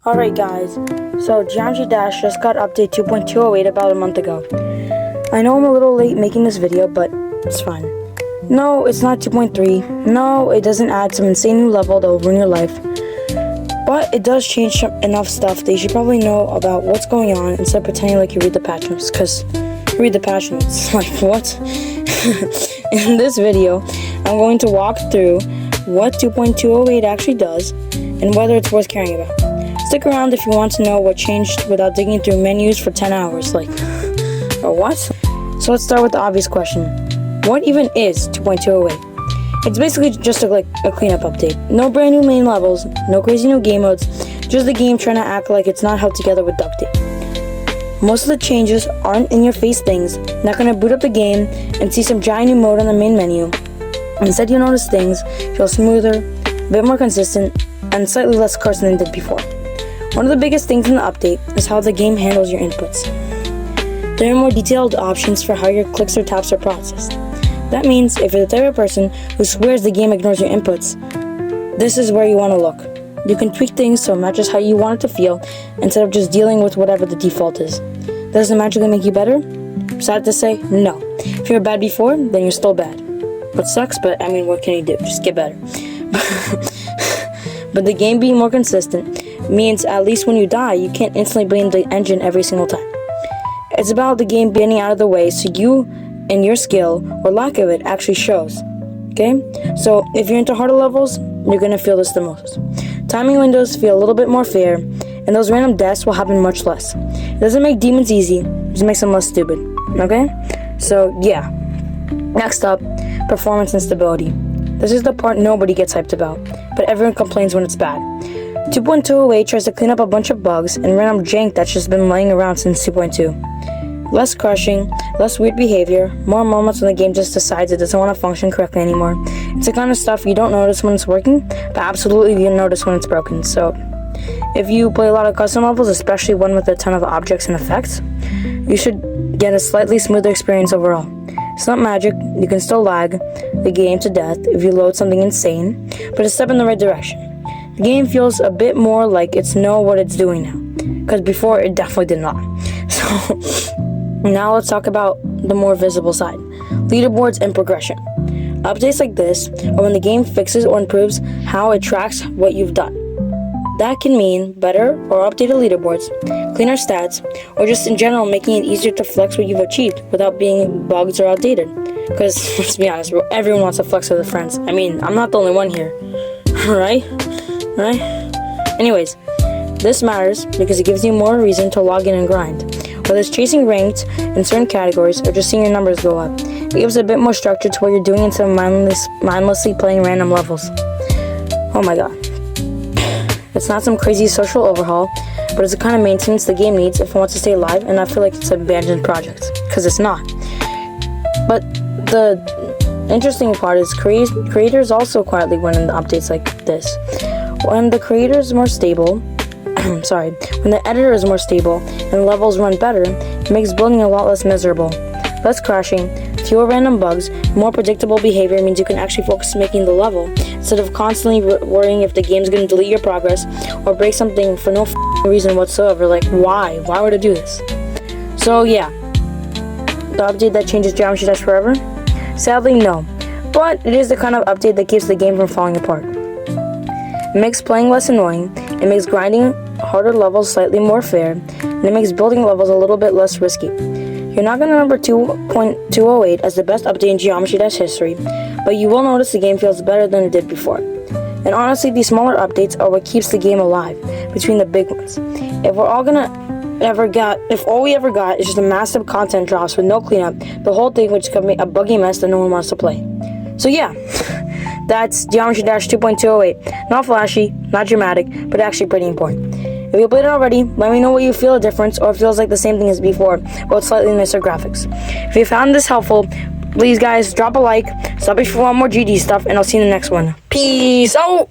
Alright guys, so Geometry Dash just got update 2.208 about a month ago. I know I'm a little late making this video, but it's fine. No, it's not 2.3. No, it doesn't add some insane new level that will ruin your life. But it does change enough stuff that you should probably know about what's going on instead of pretending like you read the patch notes, because you read the patch notes. Like, what? In this video, I'm going to walk through what 2.208 actually does and whether it's worth caring about. Stick around if you want to know what changed without digging through menus for 10 hours, like, or what? So let's start with the obvious question. What even is 2.208? It's basically just a cleanup update. No brand new main levels, no crazy new game modes, just the game trying to act like it's not held together with duct tape. Most of the changes aren't in-your-face things, not gonna boot up the game and see some giant new mode on the main menu. Instead, you'll notice things feel smoother, a bit more consistent, and slightly less cursed than it did before. One of the biggest things in the update is how the game handles your inputs. There are more detailed options for how your clicks or taps are processed. That means if you're the type of person who swears the game ignores your inputs, this is where you want to look. You can tweak things so it matches how you want it to feel instead of just dealing with whatever the default is. Does it magically make you better? Sad to say, no. If you were bad before, then you're still bad. What sucks, but I mean, what can you do? Just get better. But the game being more consistent means at least when you die, you can't instantly blame the engine every single time. It's about the game getting out of the way so you and your skill, or lack of it, actually shows. Okay? So if you're into harder levels, you're gonna feel this the most. Timing windows feel a little bit more fair, and those random deaths will happen much less. It doesn't make demons easy, it just makes them less stupid. Okay? So yeah. Next up, performance and stability. This is the part nobody gets hyped about, but everyone complains when it's bad. 2.208 tries to clean up a bunch of bugs and random jank that's just been laying around since 2.2. Less crushing, less weird behavior, more moments when the game just decides it doesn't want to function correctly anymore. It's the kind of stuff you don't notice when it's working, but absolutely you notice when it's broken. So, if you play a lot of custom levels, especially one with a ton of objects and effects, you should get a slightly smoother experience overall. It's not magic, you can still lag the game to death if you load something insane, but it's a step in the right direction. The game feels a bit more like it's know what it's doing now, because before it definitely did not. So, now let's talk about the more visible side, leaderboards and progression. Updates like this are when the game fixes or improves how it tracks what you've done. That can mean better or updated leaderboards, cleaner stats, or just in general making it easier to flex what you've achieved without being bugs or outdated. Because, let's be honest, bro, everyone wants to flex with their friends. I mean, I'm not the only one here. Right? Anyways, this matters because it gives you more reason to log in and grind. Whether it's chasing ranked in certain categories or just seeing your numbers go up, it gives a bit more structure to what you're doing instead of mindlessly playing random levels. Oh my god. It's not some crazy social overhaul, but it's the kind of maintenance the game needs if it wants to stay alive and not feel like it's an abandoned project, because it's not. But the interesting part is creators also quietly win in the updates like this. When the creator is more stable, when the editor is more stable and the levels run better, it makes building a lot less miserable. Less crashing, fewer random bugs, more predictable behavior means you can actually focus on making the level instead of constantly worrying if the game's going to delete your progress or break something for no reason whatsoever. Like, why? Why would it do this? So yeah, the update that changes Geometry Dash forever? Sadly, no. But it is the kind of update that keeps the game from falling apart. It makes playing less annoying, it makes grinding harder levels slightly more fair, and it makes building levels a little bit less risky. You're not going to remember 2.208 as the best update in Geometry Dash history, but you will notice the game feels better than it did before. And honestly, these smaller updates are what keeps the game alive between the big ones. If all we ever got is just a massive content drops with no cleanup, the whole thing would just become a buggy mess that no one wants to play. So yeah, that's Geometry Dash 2.208. Not flashy, not dramatic, but actually pretty important. If you played it already, let me know what you feel a difference or if it feels like the same thing as before, but with slightly nicer graphics. If you found this helpful, please guys, drop a like, sub if you want more GD stuff, and I'll see you in the next one. Peace out!